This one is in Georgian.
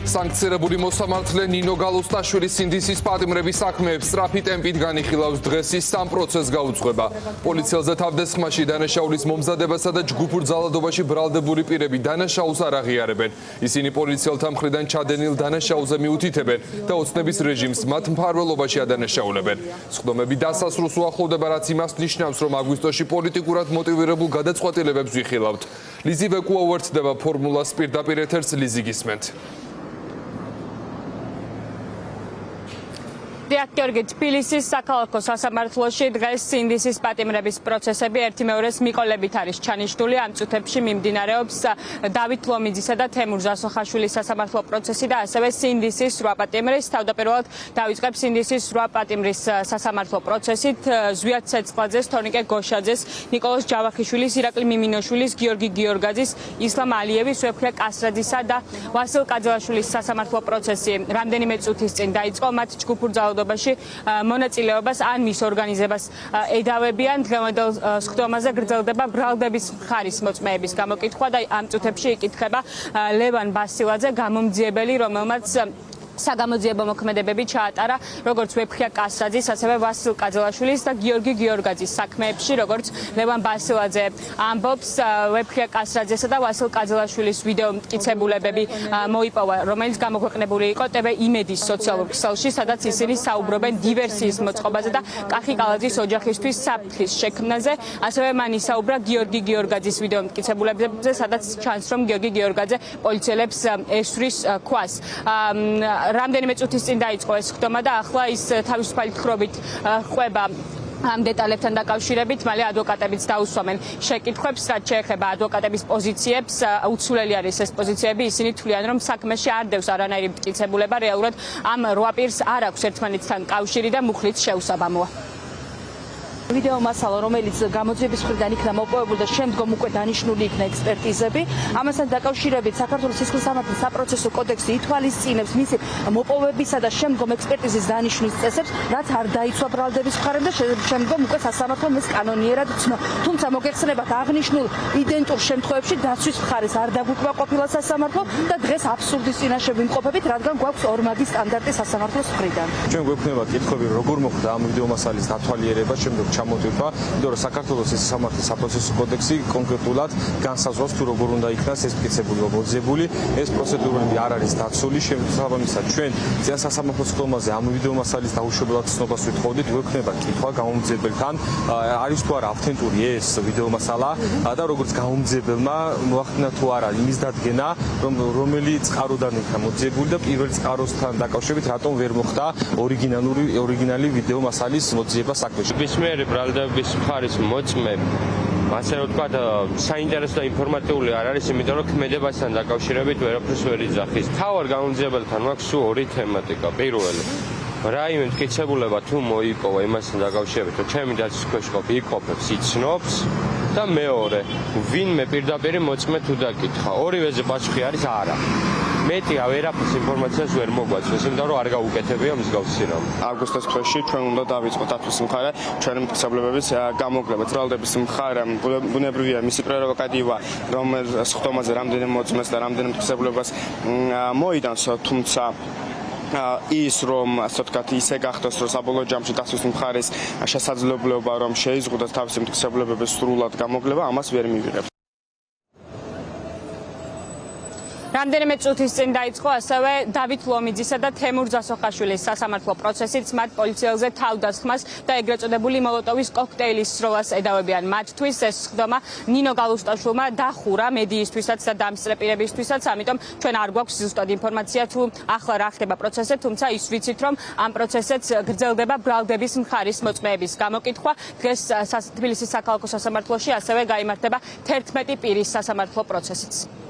Სანქცირებული მოსამართლე ნინო გალუსტაშვილის სინდისის პატიმრების საქმეებს სწრაფი ტემპით განიხილავს. დღეს ის 3 პროცესს გაუძღვება. პოლიციელზე თავდასხმაში დანაშაულის მომზადებასა და ჯგუფურ ძალადობაში ბრალდებული პირები დანაშაულს არ აღიარებენ. ისინი პოლიციელთა მხრიდან ჩადენილ დანაშაულზე მიუთითებენ და ოცნების რეჟიმს მათ მფარველობაში ადანაშაულებენ. სხდომები დასასრულს უახლოვდება, რაც იმას ნიშნავს, რომ აგვისტოში პოლიტიკურად მოტივირებულ გადაწყვეტილებებს ვიხილავთ. ლიზი ვეკუა უერთდება ფორმულას პირდაპირ ეთერს. ლიზი გისმენთ. გიორგი, თბილისის საქალაქო სასამართლოში დღეს სინდისის პატიმრების პროცესები ერთიმეორეს მიყოლებით არის ჩანიშნული. ამ წუთებში მიმდინარეობს დავით ლომიძისა და თემურ ზასოხაშვილის სასამართლო პროცესი და ასევე სინდისის 8 პატიმრის. თავდაპირველად დავიწყებს სინდისის 8 პატიმრის სასამართლო პროცესით ზვიად ცეცხლაძეს, თორნიკე გოშაძეს, ნიკოლოზ ჯავახიშვილის, ირაკლი მიმინოშვილის, გიორგი გიორგაძის, ისლამ ალიევის, ვეფხე კასრაძისა და ვასილ კაძალაშვილის სასამართლო პროცესი რამდენიმე წუთის წინ დაიწყო. მათ ჯგუფურ მონაწილეობას ან მის ორგანიზებას ედავებიან. დღევანდელ სხდომაზე გრძელდება ბრალდების მხარის მოწმეების გამოკითხვა და ამ წუთებში იკითხება ლევან ბასილაძე, გამომძიებელი, რომელმაც საგამოძიებო მოქმედებები ჩაატარა როგორც ვეფხე კასრაძის, ასევე ვასილ კაძალაშვილის და გიორგი გიორგაძის საქმეებში, როგორც ლევან ბასილაძე ამბობს, ვეფხე კასრაძესა და ვასილ კაძალაშვილის ვიდეო მტკიცებულებები მოიპოვა, რომელიც გამოქვეყნებული იყო TV იმედის სოციალურ ქსელში, სადაც ისინი საუბრობენ დივერსიის მოწყობაზე და კახი კალაძის ოჯახისთვის საფრთხის შექმნაზე. ასევე მან ისაუბრა გიორგი გიორგაძის ვიდეო მტკიცებულებებზე, სადაც ჩანს, რომ გიორგი გიორგაძე პოლიციელებს ესვრის ქვას. რამდენიმე წუთის წინ დაიწყო ეს სხდომა და ახლა ის თავისუფალი თხრობით ყვება ამ დეტალებთან დაკავშირებით. მალე ადვოკატებიც დაუსვამენ შეკითხვებს, რაც შეეხება ადვოკატების პოზიციებს. უცვლელი არის ეს პოზიციები. ისინი თვლიან, რომ საქმეში არ დევს არანაირი მტკიცებულება. რეალურად ამ 8 პირს არ აქვს ერთმანეთთან კავშირი და მუხლით შეუსაბამოა. ვიდეო მასალა, რომელიც გამოძიების მხრიდან იქნა მოპოვებული და შემდგომ უკვე დანიშნული იქნა ექსპერტიზები. ამასთან დაკავშირებით საქართველოს სისხლის სამართლის საპროცესო კოდექსი ითვალისწინებს მისი მოპოვებისა და შემდგომ ექსპერტიზის დანიშვნის წესებს, რაც არ დაიცვა ბრალდების მხარემ და შემდგომ უკვე სასამართლომ ეს კანონიერად ცნო. თუმცა მოგეხსენებათ, აღნიშნულ იდენტურ შემთხვევებში დაცვის მხარეს არ დაგვიკვდა ყოფილა სასამართლო და დღეს აბსურდის წინაშე ვიმყოფებით, რადგან გვაქვს ორმაგი სტანდარტი სასამართლოს მხრიდან. ჩვენ გვექნება კითხვები, როგორ მოხდა ამ ვიდეო მასალის დათვალიერება, შემდგომ ჩამოტვირთვა, იმიტომ რომ საქართველოს სამართლის საპროცესო კოდექსი კონკრეტულად განსაზღვრავს თუ როგორ უნდა იქნას ეს მტკიცებული მოძიებული. ეს პროცედურები არ არის დაცული, შესაბამისად ჩვენ ძიან სასამართლო სხდომაზე ამ ვიდეო მასალის დაუშვებელად ცნობას ვითხოვდით, გვექნება კითხვა გამომძიებელთან, არის თუ არა ავთენტური ეს ვიდეო მასალა და როგორც გამომძიებელმა მოახდინა თუ არა იმის დადგენა, რომელი წყაროდან იქნა მოძიებული და პირველი წყაროსთან დაკავშირებით რატომ ვერ მოხდა ორიგინალი ვიდეო მასალის მოძიება საქმეში. ბრალდების მხარის მოწმები, ასე რომ ვთქვათ, საინტერესო და ინფორმატიული არ არის, იმიტომ რომ ქმედებასთან დაკავშირებით ვერაფერს ვერ იძახის. თავარ გამომძიებელთან მაქვს სულ 2 თემატიკა. პირველი, რაიმე მტკიცებულება თუ მოიპოვა იმასთან დაკავშირებით, რომ ჩემი დაცვის ქვეშ იყოფებს, იცნობს და მეორე, ვინმე პირდაპირ მოწმე თუ დაკითხა. ორივეზე პასუხი არის არა. მეტი ვერაფერს ინფორმაციას ვერ მოგვაწვეს, იმიტომ რომ არ გაუკეთებია მსგავსი რამ. აგვისტოს ქვეშ ჩვენ უნდა დავიწყოთ დაცვის მხარე, ჩვენი მტკიცებულებების გამოკვლევა. ბრალდების მხარე ბუნებრივია მისი პრეროგატივა, რომ სხდომაზე რამდენი მოწმეს და რამდენი მტკიცებულებას მოიტანს, თუმცა ის რომ ასე ვთქვათ ისე გახდეს, რომ საბოლოო ჯამში დაცვის მხარის შესაძლებლობა რომ შეიზღუდოს თავისი მტკიცებულებების სრულად გამოკვლევა, ამას ვერ მივიღებთ. რამდენიმე წუთის წინ დაიწყო ასევე დავით ლომიძისა და თემურ ზასოხაშვილის სასამართლო პროცესიც. მათ პოლიციელზე თავდასხმას და ეგრეთ წოდებული მოლოტოვის კოქტეილის სროლას ედავებიან. მათთვის ეს სხდომა ნინო გალუსტაშვილმა დახურა მედიისთვისაც და დამსწრე პირებისთვისაც, ამიტომ ჩვენ არ გვაქვს ზუსტად ინფორმაცია თუ ახლა რა ხდება პროცესზე, თუმცა ის ვიცით, რომ ამ პროცესზეც გრძელდება ბრალდების მხარის მოწმეების გამოკითხვა. დღეს თბილისის საქალაქო სასამართლოში ასევე გაიმართება 11 პირის სასამართლო პროცესიც.